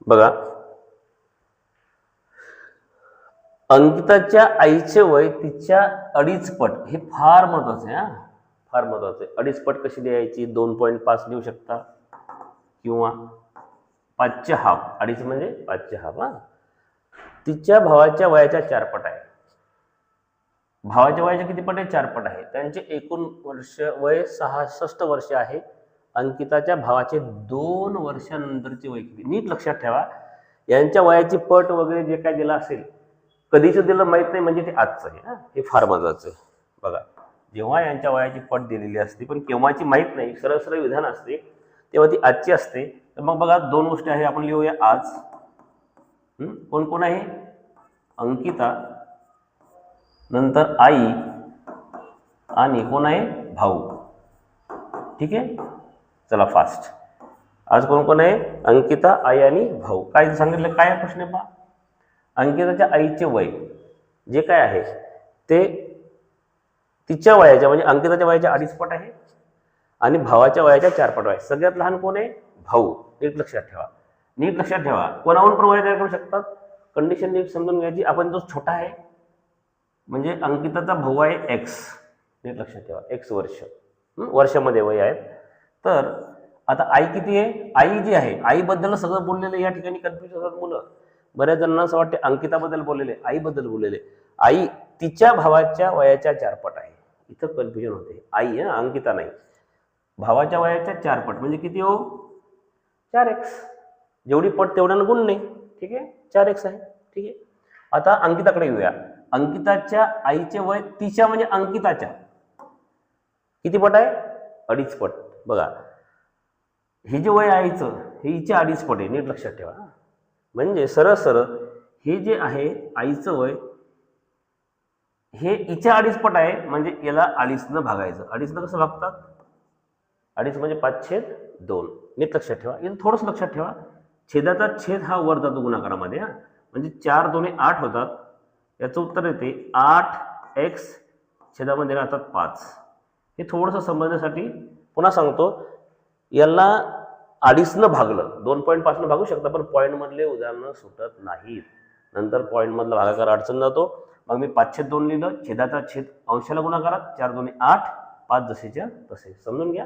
बघा, अंकिताच्या आईचे वय तिच्या 2.5 पट, हे फार महत्वाचं आहे. फार महत्वाचं आहे. 2.5 पट कशी द्यायची? 2.5 लिहू शकता किंवा 5चे हाफ. 2.5 म्हणजे 5चे हाफ. तिच्या भावाच्या वयाच्या 4 पट आहे. भावाच्या वयाच्या किती पट आहे? 4 पट आहे. त्यांचे एकूण वय 66 वर्ष आहे. अंकिताच्या भावाचे 2 वर्षानंतरचे वय किती? नीट लक्षात ठेवा, यांच्या वयाची पट वगैरे जे काय दिलं असेल, कधीच दिलं माहित नाही म्हणजे ते आजचं आहे. हे फार महत्वाचं आहे. बघा, जेव्हा यांच्या वयाची पट दिलेली असते पण केव्हाची माहित नाही, सरळ सरळ विधान असते, तेव्हा ती आजची असते. तर मग बघा, 2 गोष्टी आहे, आपण लिहूया आज. कोण कोण आहे? अंकिता, नंतर आई आणि कोण आहे? भाऊ. ठीक आहे, चला फास्ट. आज कोण कोण आहे? अंकिता, आई आणि भाऊ. काय सांगितलं? काय प्रश्न आहे पहा. अंकिताच्या आईचे वय जे काय आहे ते तिच्या वयाच्या म्हणजे अंकिताच्या वयाच्या 2.5 पट आहे आणि भावाच्या वयाच्या 4 पट आहे. सगळ्यात लहान कोण आहे? भाऊ. नीट लक्षात ठेवा, नीट लक्षात ठेवा. कोणाहून पण वय तयार करू शकतात. कंडिशन नीट समजून घ्यायची. आपण जो छोटा आहे म्हणजे अंकिताचा भाऊ आहे एक्स. नीट लक्षात ठेवा, एक्स वर्ष, वर्षामध्ये वय आहेत. तर आता आई किती आहे? आई जी आहे, आईबद्दल सगळं बोललेलं या ठिकाणी कन्फ्युज होतात मुलं. बऱ्याच जणांना असं वाटते अंकिताबद्दल बोललेले, आईबद्दल बोललेले. आई तिच्या भावाच्या वयाच्या 4 पट आहे. इथं कन्फ्युजन होते. आई अंकिता नाही. भावाच्या वयाच्या 4 पट म्हणजे किती हो? 4x. जेवढी पट तेवढ्यानं गुण नाही. ठीक आहे, 4x आहे. ठीक आहे, आता अंकिताकडे येऊया. अंकिताच्या आईचे वय तिच्या म्हणजे अंकिताच्या किती पट आहे? 2.5 पट. बघा, हे जे वय आईचं हे हिच्या 2.5 पट आहे. नीट लक्षात ठेवा. म्हणजे सरळ सरळ हे जे आहे आईचं वय हे हिच्या 2.5 पट आहे, म्हणजे याला 2.5 भागायचं. 2.5 कसं भागतात? 2.5 म्हणजे 5/2. नीट लक्षात ठेवा. इथं थोडंसं लक्षात ठेवा, छेदाचा छेद हा वर जातो गुणाकारामध्ये. म्हणजे 4 2 8 होतात. याचं उत्तर येते 8x छेदामध्ये राहतात 5. हे थोडंसं समजण्यासाठी पुन्हा सांगतो, याला 2.5 भागलं, 2.5 भागू शकता, पण पॉईंटमधले उदाहरणं सुटत नाहीत. नंतर पॉईंटमधला भागाकार अडचण जातो. मग मी 5/2 लिहिलं, छेदाचा छेद अंशाला गुणाकारात, 4 2 8, 5 जसेच्या तसे. समजून घ्या.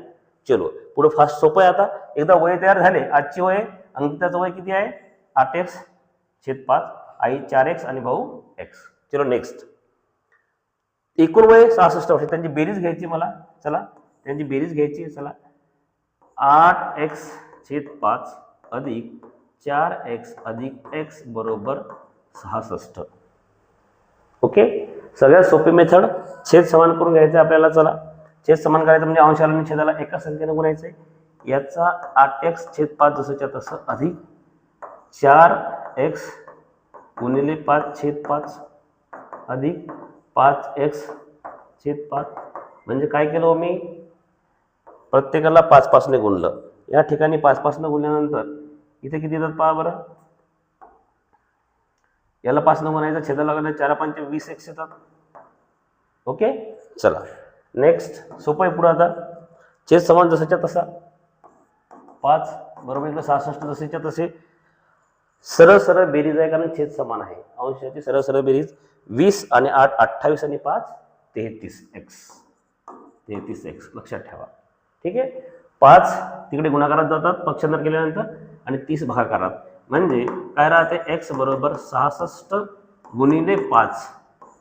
चलो पुढे फास्ट सोपं आहे. आता एकदा वय तयार झाले, आजची वय, अंकिताचं वय किती आहे? 8x/5, आई 4x आणि भाऊ x. चलो नेक्स्ट. एकूण वय 66 वर्ष. त्यांची बेरीज घ्यायची मला. चला त्यांची बेरीज घ्यायची. चला, 8x/5 अधिक 4x अधिक x बरोबर 66. ओके, सगळ्यात सोपी मेथड, छेद समान करून घ्यायचं आपल्याला. चला, छेद समान करायचं म्हणजे अंशाला आणि छेदाला एका संख्येने गुणायचं आहे. याचा 8x/5 जसंच्या तसं अधिक 4x गुणिले 5/5 अधिक 5x/5. म्हणजे काय केलं मी? प्रत्येकाला 5 पासून गुणलं. या ठिकाणी 5 पासून गुणल्यानंतर इथे किती येतात पहा बरं. याला 5 न गुणायचं, छेदाला लागलं 4 5 20x येतात. ओके, चला नेक्स्ट. सोपं आहे पुढं. आता छेद समान जसाच्या तसा, 5 बरोबर इकडे 66 जसेच्या तसे. सरळ सरळ बेरीज आहे कारण छेद समान आहे. अंशाची सरळ सरळ बेरीज 20 आणि 8 28 आणि 5 33x. लक्षात ठेवा. ठीक आहे, 5 तिकडे गुणाकारात जातात पक्षांतर केल्यानंतर आणि 30 भागाकारात. म्हणजे काय राहते? x बरोबर 66 गुणिले 5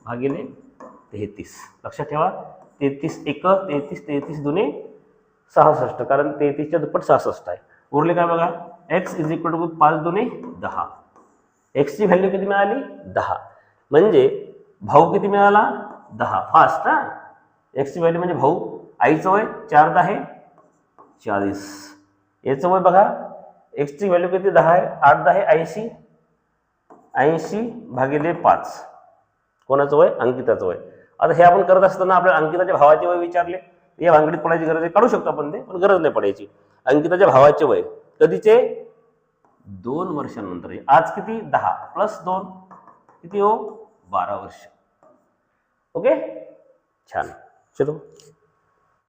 भागिले 33. लक्षात ठेवा, 33 1 33, 33 2 66, कारण 33च्या दुप्पट 66 आहे. उरले काय बघा, x = 5 2 10. x ची व्हॅल्यू किती मिळाली? 10. म्हणजे भाऊ किती मिळाला? 10. फास्ट. x ची व्हॅल्यू म्हणजे भाऊ. आईचं वय 4 10 40. याचं वय बघा, x ची व्हॅल्यू किती? 10 आहे. 8 10 80. 80 भागिले 5. कोणाचं वय? अंकिताचं वय. आता हे आपण करत असताना आपल्या अंकिताच्या भावाचे वय विचारले, या भांगडीत पडायची गरज आहे. काढू शकतो आपण ते, पण गरज नाही पडायची. अंकिताच्या भावाचे वय कधीचे? 2 वर्षांनंतर. आज किती? 10 + 2 किती हो? 12 वर्ष. ओके, छान. चलो.